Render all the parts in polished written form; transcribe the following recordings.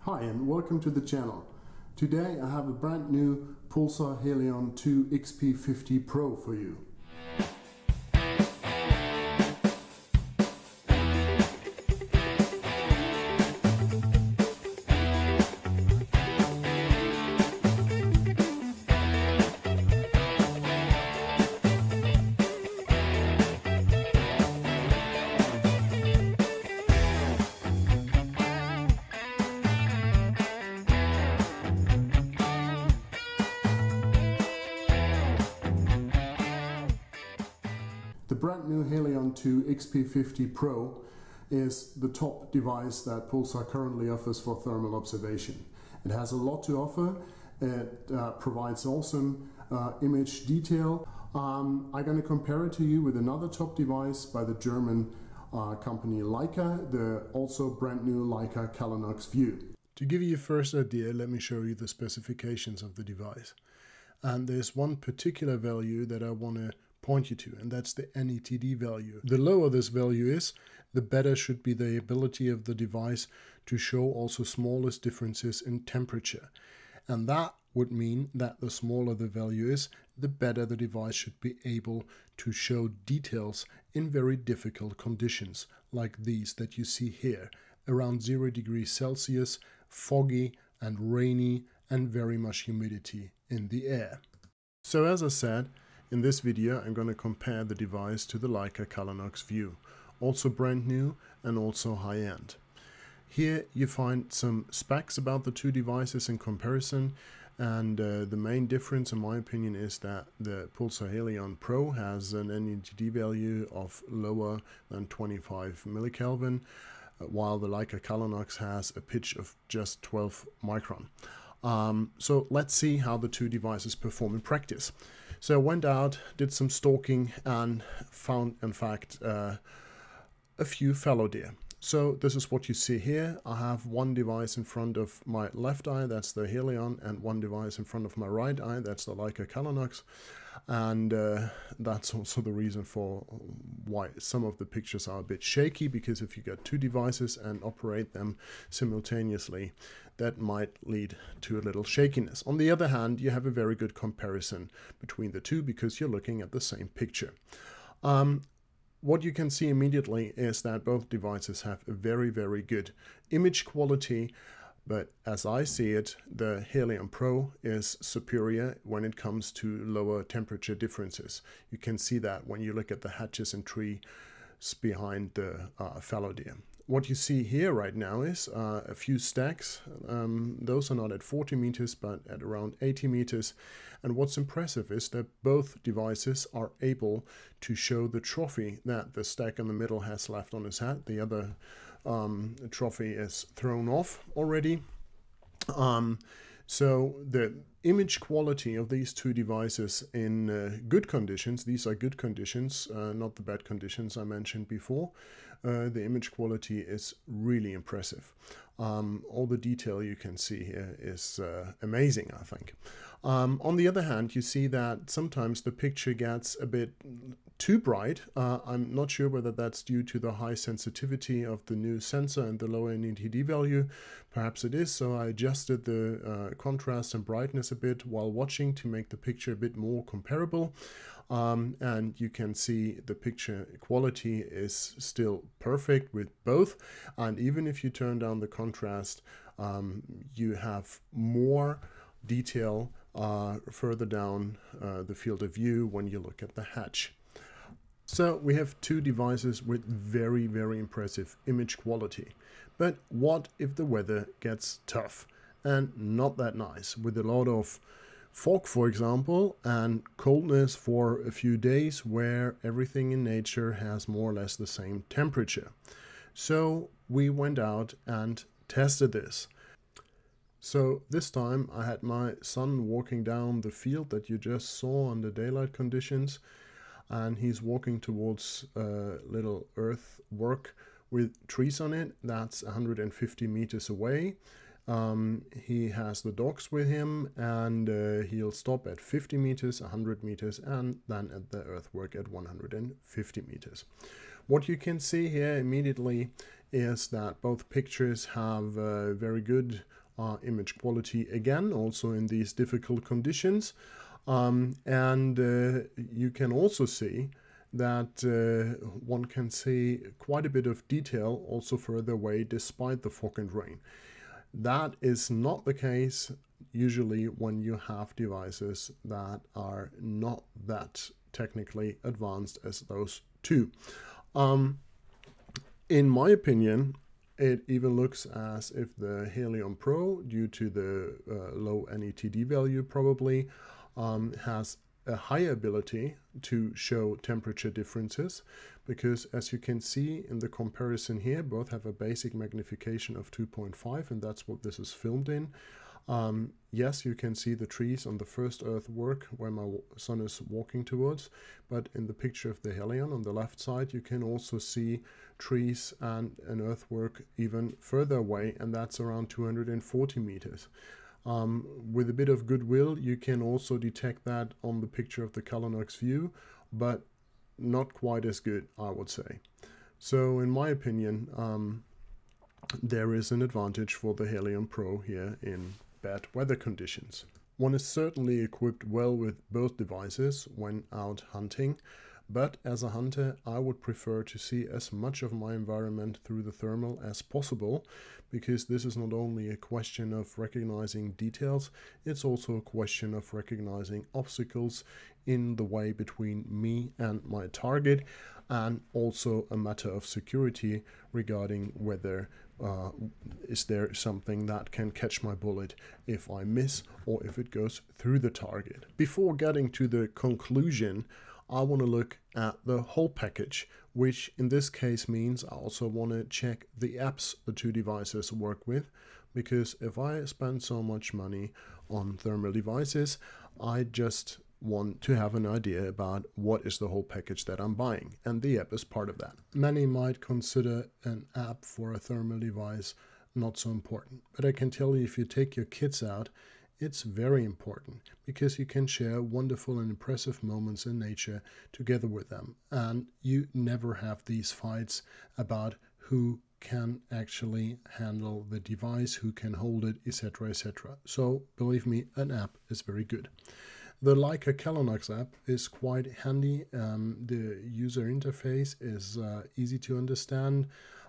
Hi and welcome to the channel. Today I have a brand new Pulsar Helion 2 XP50 PRO for you. The brand new Helion 2 XP50 PRO is the top device that Pulsar currently offers for thermal observation. It has a lot to offer. It provides awesome image detail. I'm going to compare it to you with another top device by the German company Leica, the also brand new Leica Calonox View. To give you a first idea, let me show you the specifications of the device. And there's one particular value that I want to point you to, and that's the NETD value. The lower this value is, the better should be the ability of the device to show also smallest differences in temperature. And that would mean that the smaller the value is, the better the device should be able to show details in very difficult conditions, like these that you see here, around 0 degrees Celsius, foggy and rainy, and very much humidity in the air. So as I said, in this video I'm going to compare the device to the Leica Calonox View, also brand new and also high-end. Here you find some specs about the two devices in comparison, and the main difference in my opinion is that the Pulsar Helion Pro has an NETD value of lower than 25 millikelvin, while the Leica Calonox has a pitch of just 12 micron. So let's see how the two devices perform in practice. So I went out, did some stalking, and found, in fact, a few fallow deer. So this is what you see here. I have one device in front of my left eye, that's the Helion, and one device in front of my right eye, that's the Leica Calonox. And that's also the reason for why some of the pictures are a bit shaky, because if you get two devices and operate them simultaneously, that might lead to a little shakiness. On the other hand, you have a very good comparison between the two because you're looking at the same picture. What you can see immediately is that both devices have a very, very good image quality. But as I see it, the Helion Pro is superior when it comes to lower temperature differences. You can see that when you look at the hatches and trees behind the fallow deer. What you see here right now is a few stacks. Those are not at 40 meters, but at around 80 meters. And what's impressive is that both devices are able to show the trophy that the stack in the middle has left on his head. The other trophy is thrown off already. So the image quality of these two devices in good conditions, these are good conditions, not the bad conditions I mentioned before, the image quality is really impressive. All the detail you can see here is amazing, I think. On the other hand, you see that sometimes the picture gets a bit too bright. I'm not sure whether that's due to the high sensitivity of the new sensor and the lower NETD value. Perhaps it is, so I adjusted the contrast and brightness a bit while watching to make the picture a bit more comparable. And you can see the picture quality is still perfect with both. And even if you turn down the contrast, you have more detail further down the field of view when you look at the hatch. So we have two devices with very, very impressive image quality. But what if the weather gets tough and not that nice, with a lot of fog, for example, and coldness for a few days where everything in nature has more or less the same temperature? So we went out and tested this. So this time I had my son walking down the field that you just saw under daylight conditions, and he's walking towards a little earthwork with trees on it. That's 150 meters away. He has the dogs with him, and he'll stop at 50 meters, 100 meters, and then at the earthwork at 150 meters. What you can see here immediately is that both pictures have very good image quality, again, also in these difficult conditions. And you can also see that one can see quite a bit of detail also further away despite the fog and rain. That is not the case usually when you have devices that are not that technically advanced as those two. In my opinion, it even looks as if the Helion Pro, due to the low NETD value probably, has a higher ability to show temperature differences, because as you can see in the comparison here, both have a basic magnification of 2.5, and that's what this is filmed in. Yes, you can see the trees on the first earthwork where my son is walking towards, but in the picture of the Helion on the left side, you can also see trees and an earthwork even further away, and that's around 240 meters. With a bit of goodwill, you can also detect that on the picture of the Calonox view, but not quite as good, I would say. So in my opinion, there is an advantage for the Helion Pro here in bad weather conditions. One is certainly equipped well with both devices when out hunting, but as a hunter I would prefer to see as much of my environment through the thermal as possible, because this is not only a question of recognizing details, it's also a question of recognizing obstacles in the way between me and my target, and also a matter of security regarding whether is there something that can catch my bullet if I miss or if it goes through the target. Before getting to the conclusion, I want to look at the whole package, which in this case means I also want to check the apps the two devices work with, because if I spend so much money on thermal devices, I just want to have an idea about what is the whole package that I'm buying, and the app is part of that. Many might consider an app for a thermal device not so important, but I can tell you, if you take your kids out, it's very important, because you can share wonderful and impressive moments in nature together with them, and you never have these fights about who can actually handle the device, who can hold it, etc., etc. So believe me, an app is very good. The Leica Calonox app is quite handy. The user interface is easy to understand.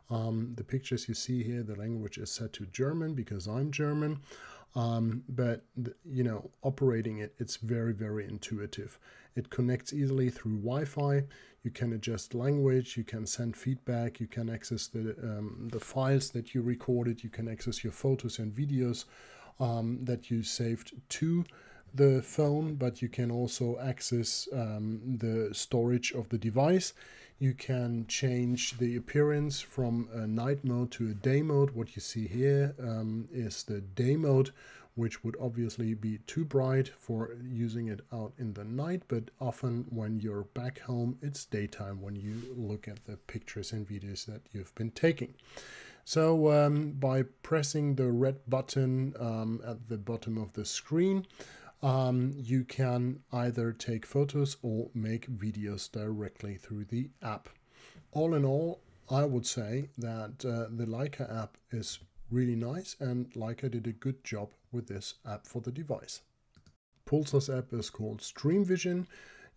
The pictures you see here, the language is set to German because I'm German. But you know, operating it's very, very intuitive. It connects easily through Wi-Fi. You can adjust language, you can send feedback, you can access the files that you recorded, you can access your photos and videos that you saved to the phone, but you can also access the storage of the device. You can change the appearance from a night mode to a day mode. What you see here is the day mode, which would obviously be too bright for using it out in the night, but often when you're back home, it's daytime when you look at the pictures and videos that you've been taking. So by pressing the red button at the bottom of the screen, you can either take photos or make videos directly through the app. All in all, I would say that the Leica app is really nice, and Leica did a good job with this app for the device. Pulsar's app is called Stream Vision.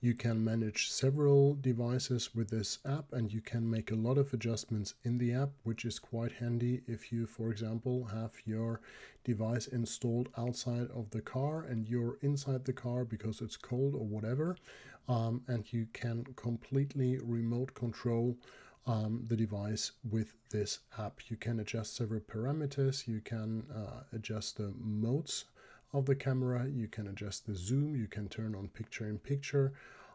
You can manage several devices with this app, and you can make a lot of adjustments in the app, which is quite handy if you, for example, have your device installed outside of the car and you're inside the car because it's cold or whatever, and you can completely remote control the device with this app. You can adjust several parameters, you can adjust the modes of the camera, you can adjust the zoom, you can turn on picture-in-picture,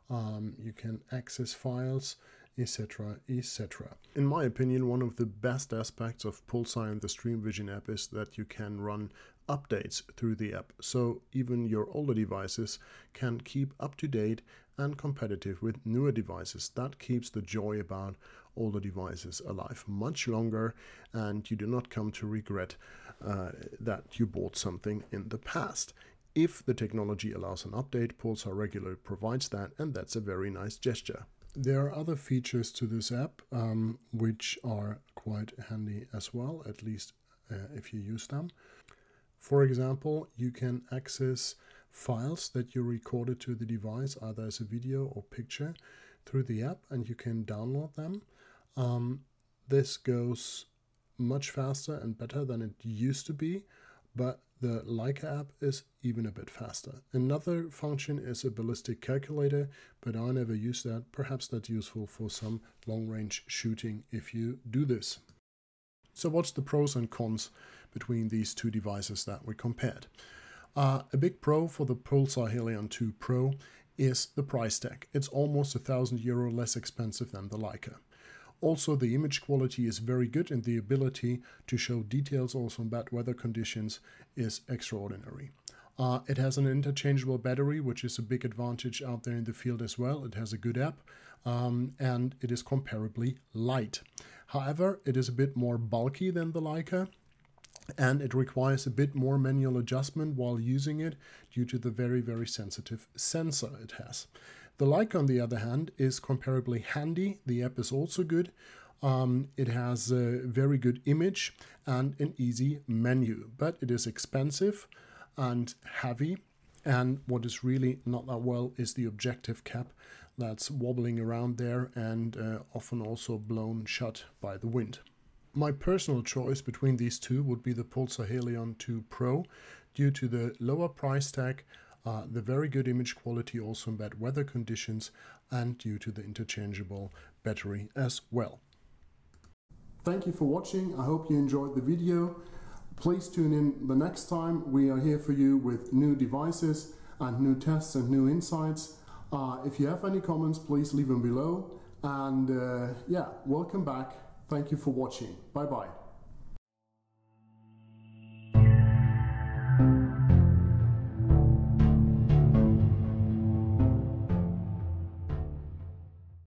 you can access files, etc., etc. In my opinion, one of the best aspects of Pulsar and the Stream Vision app is that you can run updates through the app, so even your older devices can keep up to date and competitive with newer devices. That keeps the joy about older devices alive much longer, and you do not come to regret that you bought something in the past. If the technology allows an update, Pulsar regularly provides that, and that's a very nice gesture. There are other features to this app which are quite handy as well, at least if you use them. For example, you can access files that you recorded to the device, either as a video or picture, through the app, and you can download them. This goes much faster and better than it used to be, but the Leica app is even a bit faster. Another function is a ballistic calculator, but I never use that. Perhaps that's useful for some long-range shooting if you do this. So what's the pros and cons between these two devices that we compared? A big pro for the Pulsar Helion 2 Pro is the price tag. It's almost €1,000 less expensive than the Leica. Also, the image quality is very good, and the ability to show details also in bad weather conditions is extraordinary. It has an interchangeable battery, which is a big advantage out there in the field as well. It has a good app, and it is comparably light. However, it is a bit more bulky than the Leica, and it requires a bit more manual adjustment while using it due to the very, very sensitive sensor it has. The Leica, on the other hand, is comparably handy. The app is also good. It has a very good image and an easy menu, but it is expensive and heavy. And what is really not that well is the objective cap that's wobbling around there and often also blown shut by the wind. My personal choice between these two would be the Pulsar Helion 2 Pro due to the lower price tag, the very good image quality also in bad weather conditions, and due to the interchangeable battery as well. Thank you for watching. I hope you enjoyed the video. Please tune in the next time. We are here for you with new devices and new tests and new insights. If you have any comments, please leave them below. And yeah, welcome back. Thank you for watching. Bye bye.